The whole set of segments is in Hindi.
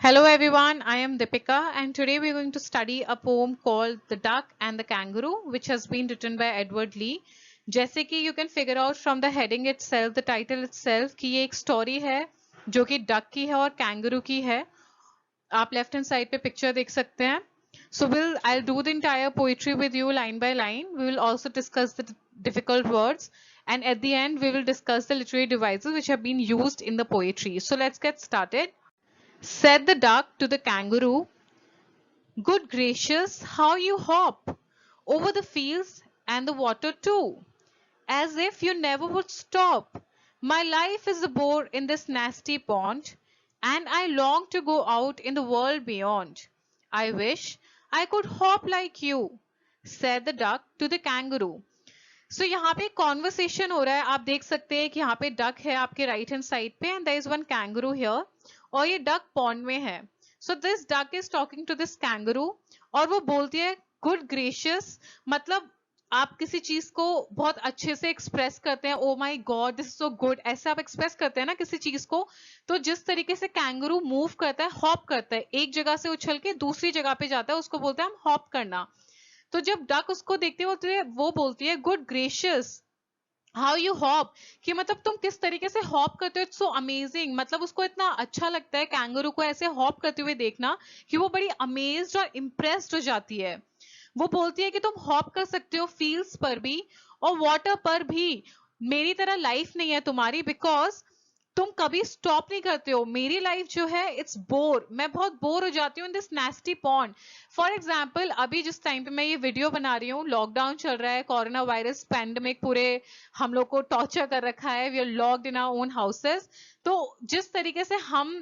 Hello everyone, I am Deepika and today we are going to study a poem called The Duck and the Kangaroo which has been written by Edward Lee. जैसे कि you can figure out from the heading itself, the title itself कि ये एक story है जो कि duck की है और kangaroo की है. आप left hand side पे picture देख सकते हैं. So I'll do the entire poetry with you line by line. We will also discuss the difficult words and at the end we will discuss the literary devices which have been used in the poetry. So let's get started. Said the duck to the kangaroo, "Good gracious, how you hop over the fields and the water too, as if you never would stop. My life is a bore in this nasty pond, and I long to go out in the world beyond. I wish I could hop like you," said the duck to the kangaroo. So यहाँ पे कॉन्वर्सेशन हो रहा है. आप देख सकते हैं कि यहाँ पे डक है आपके राइट हैंड साइड पे and there is one kangaroo here और ये डक पॉन्ड में है. So this duck is talking to this kangaroo और वो बोलती है गुड ग्रेशियस, मतलब आप किसी चीज को बहुत अच्छे से एक्सप्रेस करते हैं. Oh my God this is so good, ऐसे आप एक्सप्रेस करते हैं ना किसी चीज को. तो जिस तरीके से कैंगरू मूव करता है, हॉप करता है, एक जगह से उछल के दूसरी जगह पे जाता है, उसको बोलते हैं हम हॉप करना. तो जब डक उसको देखती है वो बोलती है good gracious how you hop, कि मतलब तुम किस तरीके से हॉप करते हो, इट्स सो अमेजिंग. मतलब उसको इतना अच्छा लगता है कैंगरू को ऐसे हॉप करते हुए देखना कि वो बड़ी अमेज्ड और इम्प्रेस्ड हो जाती है. वो बोलती है कि तुम हॉप कर सकते हो फील्ड्स पर भी और वाटर पर भी, मेरी तरह लाइफ नहीं है तुम्हारी, बिकॉज तुम कभी स्टॉप नहीं करते हो. मेरी लाइफ जो है इट्स बोर, मैं बहुत बोर हो जाती हूँ in this नेस्टी pond. For example अभी जिस टाइम पे मैं ये वीडियो बना रही हूँ, लॉकडाउन चल रहा है, कोरोना वायरस पैंडेमिक पूरे हम लोग को टॉर्चर कर रखा है, we are locked in our own houses. तो जिस तरीके से हम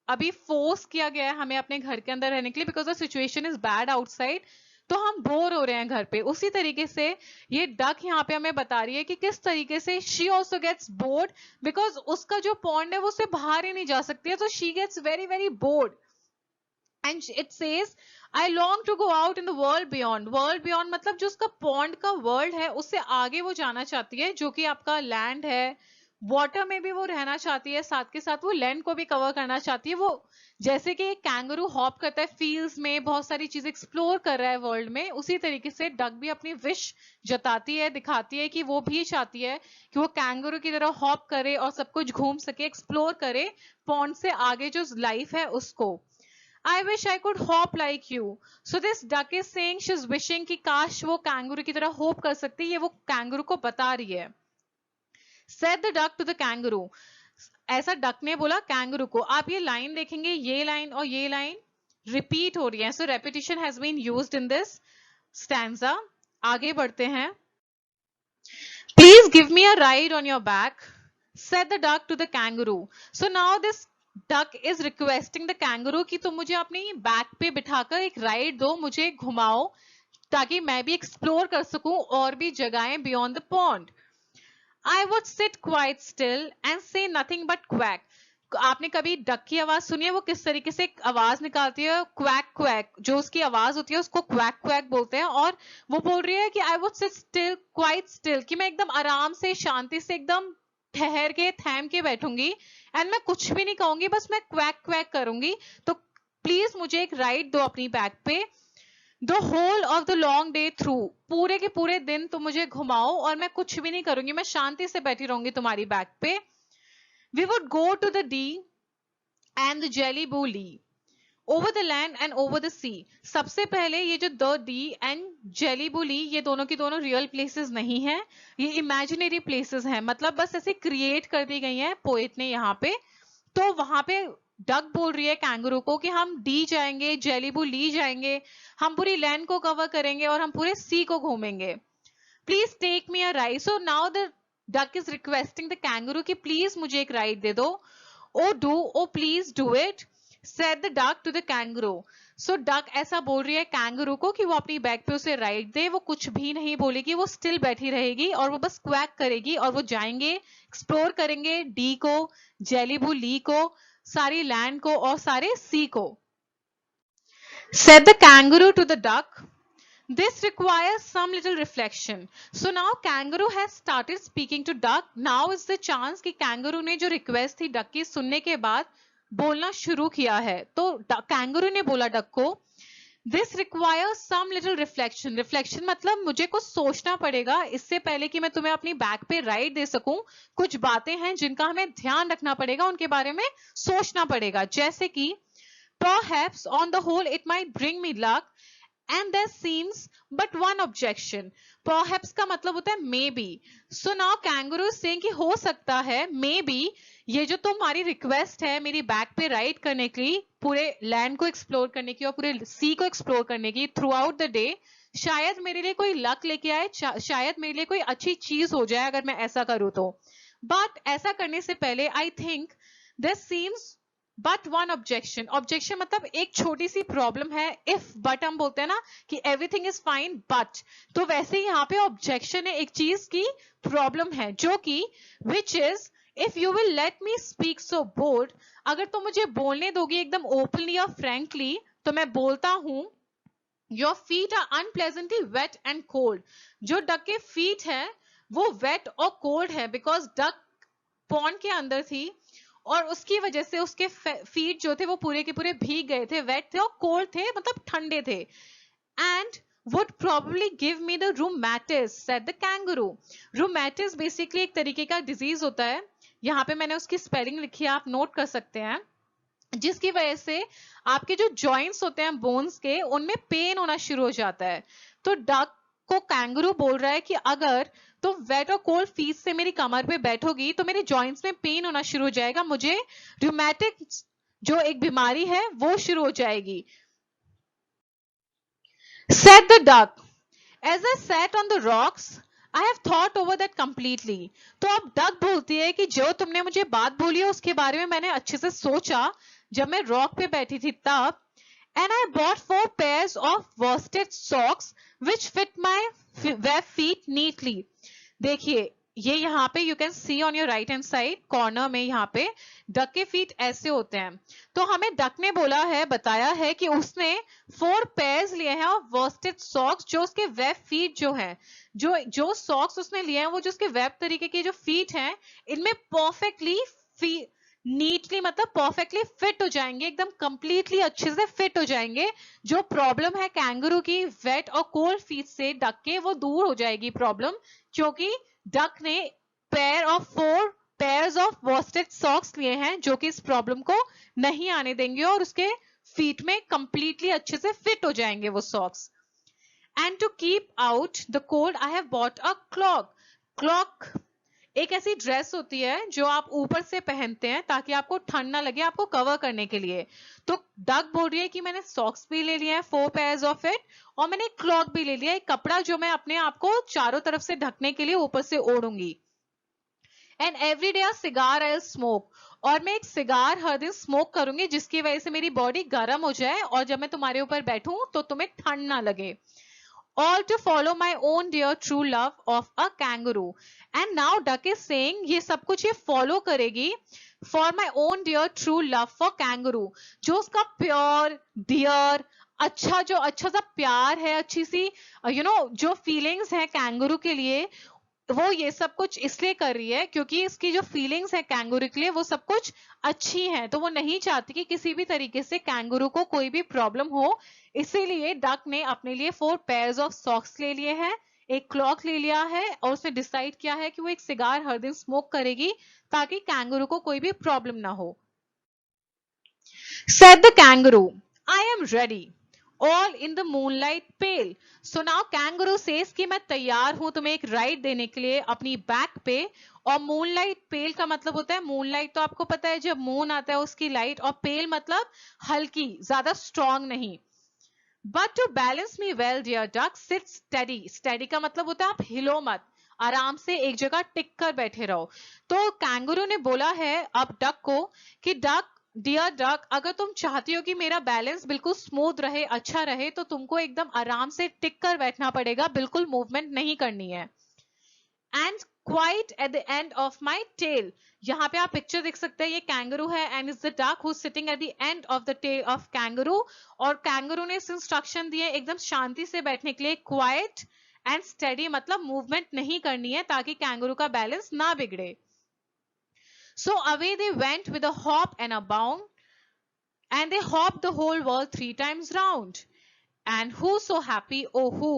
अभी फोर्स किया गया है हमें अपने घर के अंदर रहने के लिए because the situation is bad outside, तो हम बोर हो रहे हैं घर पे. उसी तरीके से ये डक यहाँ पे हमें बता रही है कि किस तरीके से she also gets bored because उसका जो पॉन्ड है वो उससे बाहर ही नहीं जा सकती है. तो she gets very very bored and it says I long to go out in the world beyond. World beyond मतलब जो उसका पॉन्ड का वर्ल्ड है उससे आगे वो जाना चाहती है, जो कि आपका लैंड है. वाटर में भी वो रहना चाहती है, साथ के साथ वो लैंड को भी कवर करना चाहती है. वो जैसे कि एक कैंगरू हॉप करता है फील्ड्स में, बहुत सारी चीजें एक्सप्लोर कर रहा है वर्ल्ड में, उसी तरीके से डक भी अपनी विश जताती है, दिखाती है कि वो भी चाहती है कि वो कैंगरू की तरह हॉप करे और सब कुछ घूम सके, एक्सप्लोर करे पॉन्ड से आगे जो लाइफ है उसको. I wish I could hop like you. So this duck is saying she's wishing कि काश वो कैंगरू की तरह होप कर सकती है. ये वो कैंगरू को बता रही है. Said the duck to the kangaroo. ऐसा डक ने बोला कैंगरू को. आप ये लाइन देखेंगे, ये लाइन और ये लाइन रिपीट हो रही है. So repetition has been used in this stanza. आगे बढ़ते हैं. Please give me a ride on your back, said the duck to the kangaroo. So now this duck is requesting the kangaroo कि तुम मुझे अपनी बैक पे बिठाकर एक राइड दो, मुझे घुमाओ ताकि मैं भी एक्सप्लोर कर सकूं और भी जगहें beyond the pond. I would sit quite still and say nothing but quack. आपने कभी डक की आवाज सुनी है? वो किस तरीके से आवाज निकालती है, क्वैक क्वैक, जो उसकी आवाज होती है उसको क्वैक क्वैक बोलते हैं. और वो बोल रही है कि I would sit still quite still, कि मैं एकदम आराम से शांति से एकदम ठहर के थैम के बैठूंगी एंड मैं कुछ भी नहीं कहूंगी, बस मैं क्वैक क्वैक करूंगी. तो प्लीज मुझे एक राइड दो अपनी बैक पे. The whole of the long day through, पूरे के पूरे दिन तुम मुझे घुमाओ और मैं कुछ भी नहीं करूंगी, मैं शांति से बैठी रहूंगी तुम्हारी बैक पे. We would go to the Dee and the Jelly Bo Lee over the land and over the sea. सबसे पहले ये जो the Dee and Jelly Bo Lee, ये दोनों की दोनों रियल प्लेसेस नहीं है, ये इमेजिनरी प्लेसेस हैं. मतलब बस ऐसे क्रिएट कर दी गई हैं पोएट ने यहाँ पे. तो वहां पे डक बोल रही है कैंगरू को कि हम डी जाएंगे, जेलीबू ली जाएंगे, हम पूरी लैंड को कवर करेंगे और हम पूरे सी को घूमेंगे. Please take me a ride. So now the duck is requesting the kangaroo कि प्लीज मुझे एक राइड दे दो. Oh please do it, said the duck to the kangaroo. So duck ऐसा बोल रही है कैंगरू को कि वो अपनी बैक पे उसे राइड दे. वो कुछ भी नहीं बोलेगी, वो स्टिल बैठी रहेगी और वो बस क्वैक करेगी और वो जाएंगे, एक्सप्लोर करेंगे डी को, जेलीबू ली को, सारी लैंड को और सारे सी को. Said the kangaroo to the duck, this requires some little reflection. So now kangaroo has started speaking to duck. Now is the chance कि kangaroo ने जो request थी duck की सुनने के बाद बोलना शुरू किया है। तो कैंगरू ने बोला डक को, this requires some little reflection. Reflection मतलब मुझे कुछ सोचना पड़ेगा इससे पहले कि मैं तुम्हें अपनी बैक पे राइड दे सकूं। कुछ बातें हैं जिनका हमें ध्यान रखना पड़ेगा, उनके बारे में सोचना पड़ेगा, जैसे कि perhaps on the whole it might bring me luck and there seems but one objection. Perhaps का मतलब होता है maybe. So now kangaroo is saying कि हो सकता है maybe ये जो तुम्हारी रिक्वेस्ट है मेरी बैक पे राइड करने की, पूरे लैंड को एक्सप्लोर करने की और पूरे सी को एक्सप्लोर करने की थ्रू आउट द डे, शायद मेरे लिए कोई लक लेके आए, शायद मेरे लिए कोई अच्छी चीज हो जाए अगर मैं ऐसा करूं तो। बट ऐसा करने से पहले I think this seems but one objection. Objection मतलब एक छोटी सी प्रॉब्लम है। इफ बट हम बोलते हैं ना कि एवरीथिंग इज फाइन बट, तो वैसे यहाँ पे ऑब्जेक्शन है, एक चीज की प्रॉब्लम है, जो कि which is if you will let me speak so bold, अगर तुम मुझे बोलने दोगी एकदम ओपनली और फ्रैंकली, तो मैं बोलता हूं your feet are unpleasantly wet and cold. जो डक के फीट है वो वेट और कोल्ड है, बिकॉज डक पॉन्ड के अंदर थी और उसकी वजह से उसके फीट जो थे वो पूरे के पूरे भीग गए थे, वेट थे और कोल्ड थे, मतलब ठंडे थे। And would probably give me the rheumatis, said the kangaroo. Rheumatis basically एक तरीके का डिजीज होता है, यहाँ पे मैंने उसकी स्पेलिंग लिखी है, आप नोट कर सकते हैं, जिसकी वजह से आपके जो जॉइंट्स होते हैं बोन्स के, उनमें पेन होना शुरू हो जाता है। तो डक को कैंगरू बोल रहा है कि अगर तो वेट और कोल्ड फीट से मेरी कमर पे बैठोगी तो मेरे जॉइंट्स में पेन होना शुरू हो जाएगा, मुझे रूमेटिक जो एक बीमारी है वो शुरू हो जाएगी। Said the duck, as I sat on the rocks, I have thought over that completely. तो अब डक बोलती है कि जो तुमने मुझे बात बोली है उसके बारे में मैंने अच्छे से सोचा जब मैं रॉक पे बैठी थी तब। And I bought 4 pairs of worsted socks which fit my web feet neatly. देखिए ये यहाँ पे you can see on your right hand side corner में, यहाँ पे डक के फीट ऐसे होते हैं। तो हमें डक ने बोला है, बताया है कि उसने 4 पेयर्स लिए हैं और वर्स्टेड सॉक्स, जो उसके वेब फीट जो हैं, जो सॉक्स उसने लिए हैं वो जो उसके वेब तरीके के जो फीट हैं, इनमें परफेक्टली नीटली मतलब परफेक्टली फिट हो जाएंगे, एकदम कंप्लीटली अच्छे से फिट हो जाएंगे। जो प्रॉब्लम है कैंगरू की वेट और कोल्ड फीट से डक के, वो दूर हो जाएगी प्रॉब्लम, क्योंकि डक ने pair of 4 pairs of वॉस्टेड socks लिए हैं जो कि इस प्रॉब्लम को नहीं आने देंगे और उसके फीट में कंप्लीटली अच्छे से फिट हो जाएंगे वो socks. And to keep out the cold I have bought a cloak. Cloak एक ऐसी ड्रेस होती है जो आप ऊपर से पहनते हैं ताकि आपको ठंड ना लगे, आपको कवर करने के लिए। तो डक बोल रही है कि मैंने सॉक्स भी ले लिए हैं 4 पेयर्स ऑफ इट, और मैंने क्लॉक भी ले लिया, एक कपड़ा जो मैं अपने आप को चारों तरफ से ढकने के लिए ऊपर से ओढ़ूंगी। And every day cigar I smoke, और मैं एक सिगार हर दिन स्मोक करूंगी जिसकी वजह से मेरी बॉडी गर्म हो जाए और जब मैं तुम्हारे ऊपर बैठूं तो तुम्हें ठंड ना लगे। All to follow my own dear true love of a kangaroo. And now Duck is saying ये सब कुछ ये follow करेगी for my own dear true love for kangaroo. जो उसका प्योर डियर अच्छा सा प्यार है, अच्छी सी जो फीलिंग्स है कैंगरू के लिए, वो ये सब कुछ इसलिए कर रही है क्योंकि इसकी जो फीलिंग्स है कैंगरू के लिए वो सब कुछ अच्छी हैं। तो वो नहीं चाहती कि किसी भी तरीके से कैंगरू को कोई भी प्रॉब्लम हो, इसीलिए डक ने अपने लिए 4 पेयर्स ऑफ सॉक्स ले लिए हैं, एक क्लॉक ले लिया है और उसने डिसाइड किया है कि वो एक सिगार हर दिन स्मोक करेगी ताकि कैंगरू को कोई भी प्रॉब्लम ना हो। Said the kangaroo, I am ready. All in the moonlight pale. So now kangaroo says कि मैं तैयार हूं तुम्हें एक राइड देने के लिए अपनी बैक पे। और मूनलाइट पेल का मतलब होता है, मूनलाइट तो आपको पता है जब मून आता है उसकी लाइट, और पेल मतलब हल्की, ज्यादा स्ट्रॉन्ग नहीं। But to balance me well dear duck sit steady. Steady का मतलब होता है आप हिलो मत, आराम से एक जगह टिक कर बैठे रहो। तो कैंगरू ने बोला है अब डक को कि डक डियर डक, अगर तुम चाहती हो कि मेरा बैलेंस बिल्कुल स्मूथ रहे, अच्छा रहे, तो तुमको एकदम आराम से टिक कर बैठना पड़ेगा, बिल्कुल मूवमेंट नहीं करनी है। And quiet at the end of my tail, यहाँ पे आप पिक्चर देख सकते हैं, ये कैंगरू है and is the duck who sitting at the end of the tail of kangaroo. और कैंगरू ने इंस्ट्रक्शन दिए एकदम शांति से बैठने के लिए, क्वाइट एंड स्टेडी मतलब मूवमेंट नहीं करनी है ताकि कैंगरू का बैलेंस ना बिगड़े। So away they went with a hop and a bound. and they hopped the whole world 3 times round. And who so happy, oh who,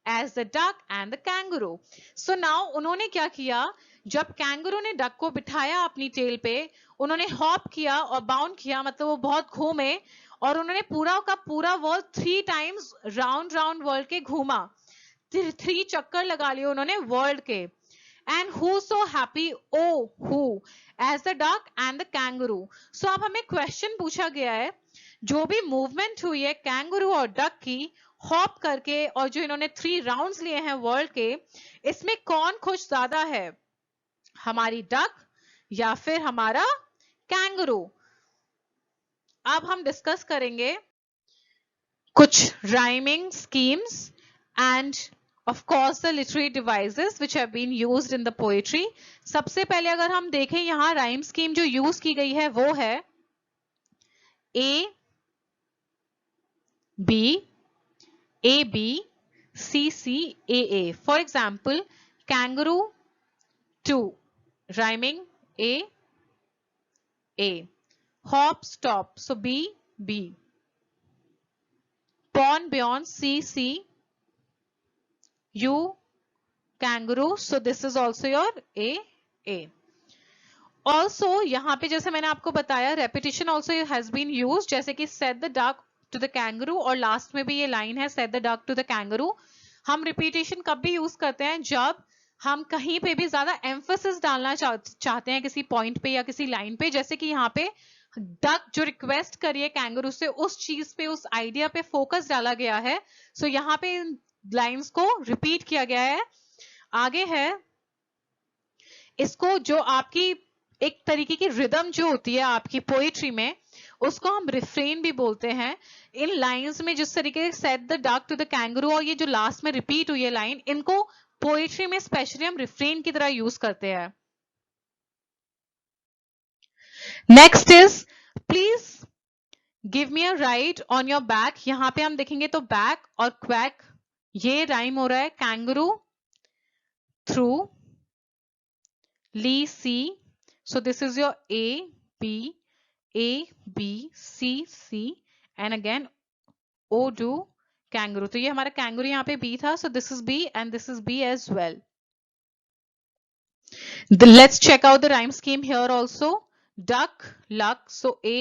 as the duck and the kangaroo. So now उन्होंने क्या किया, जब कैंगरू ने डक को बिठाया अपनी टेल पे, उन्होंने हॉप किया और बाउंड किया, मतलब वो बहुत घूमे और उन्होंने पूरा का पूरा वर्ल्ड 3 टाइम्स राउंड वर्ल्ड के घूमा, 3 चक्कर लगा लिए उन्होंने वर्ल्ड के. And who so happy, oh who, as the duck and the kangaroo. So अब हमें क्वेश्चन पूछा गया है, जो भी मूवमेंट हुई है कैंगरू और डक की हॉप करके और जो इन्होंने 3 राउंड्स लिए हैं वर्ल्ड के, इसमें कौन खुश ज्यादा है, हमारी डक या फिर हमारा कैंगरू. अब हम डिस्कस करेंगे कुछ rhyming schemes and of course the literary devices which have been used in the poetry. सबसे पहले अगर हम देखें यहाँ राइम स्कीम जो यूज की गई है वो है A B C C A. For example, kangaroo 2 rhyming A. Hop stop, so B. Pawn beyond C. You kangaroo, so this is also your A. Also यहाँ पे जैसे मैंने आपको बताया repetition also has been used, जैसे कि said the duck to the kangaroo, और लास्ट में भी ये लाइन है said the duck to the kangaroo. हम repetition कब भी यूज करते हैं, जब हम कहीं पे भी ज्यादा emphasis डालना चाहते हैं किसी पॉइंट पे या किसी लाइन पे, जैसे कि यहाँ पे डक जो रिक्वेस्ट करिए कैंगरू से, उस चीज पे, उस आइडिया पे फोकस डाला गया है. सो यहाँ पे लाइंस को रिपीट किया गया है. आगे है, इसको जो आपकी एक तरीके की रिदम जो होती है आपकी पोएट्री में, उसको हम रिफ्रेन भी बोलते हैं. इन लाइंस में जिस तरीके से set the duck to the kangaroo और ये जो लास्ट में रिपीट हुई है लाइन, इनको पोएट्री में स्पेशली हम रिफ्रेन की तरह यूज करते हैं. Next is please give me a right on your back. यहां पे हम देखेंगे तो बैक और क्वैक ये राइम हो रहा है. कैंगरू थ्रू ली सी, so this is your A B C and again O do kangaroo. तो ये हमारा kangaroo यहाँ पे B था, so this is B and this is B as well. Let's check out the rhyme scheme here also. Duck luck, so A.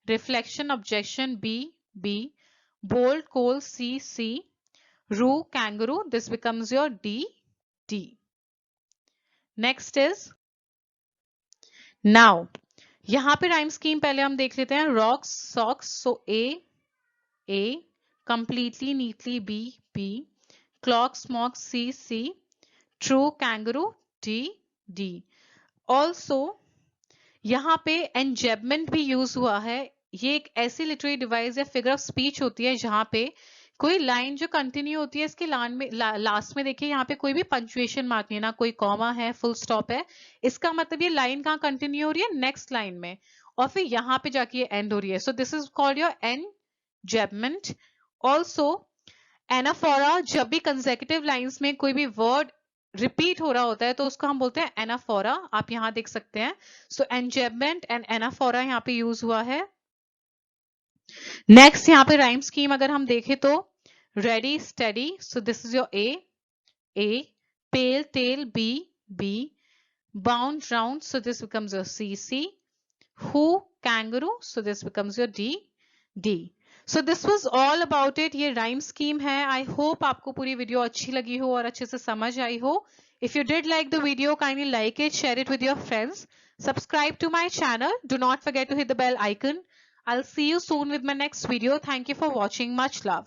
Reflection objection B. Bold coal C. Roo kangaroo, this becomes your D. Next is now. यहां पे राइम स्कीम पहले हम देख लेते हैं. Rocks socks, so A. Completely neatly B. Clock smoke C. True kangaroo D. Also यहां पे एंजेबमेंट भी यूज हुआ है. ये एक ऐसी लिटरेरी डिवाइस या फिगर ऑफ स्पीच होती है जहां पे कोई लाइन जो कंटिन्यू होती है, इसके लास्ट में देखिए यहाँ पे कोई भी पंक्चुएशन मार्क नहीं है, ना कोई कॉमा है, फुल स्टॉप है. इसका मतलब ये लाइन कहाँ कंटिन्यू हो रही है, नेक्स्ट लाइन में, और फिर यहाँ पे जाके ये एंड हो रही है. So this is called your enjambment. Also anaphora, जब भी कंसेक्यूटिव लाइन्स में कोई भी वर्ड रिपीट हो रहा होता है तो उसको हम बोलते हैं एनाफोरा. आप यहाँ देख सकते हैं. सो एनजेबमेंट एंड एनाफोरा यहाँ पे यूज हुआ है. नेक्स्ट यहाँ पे राइम स्कीम अगर हम देखें तो ready steady, so this is your A. Pale tail B. Bound round, so this becomes your C. Who kangaroo, so this becomes your D. So this was all about it. ये राइम स्कीम है. आई होप आपको पूरी वीडियो अच्छी लगी हो और अच्छे से समझ आई हो. If you did like the video, kindly like it, share it with your friends. Subscribe to my channel. Do not forget to hit the bell icon. I'll see you soon with my next video. Thank you for watching. Much love.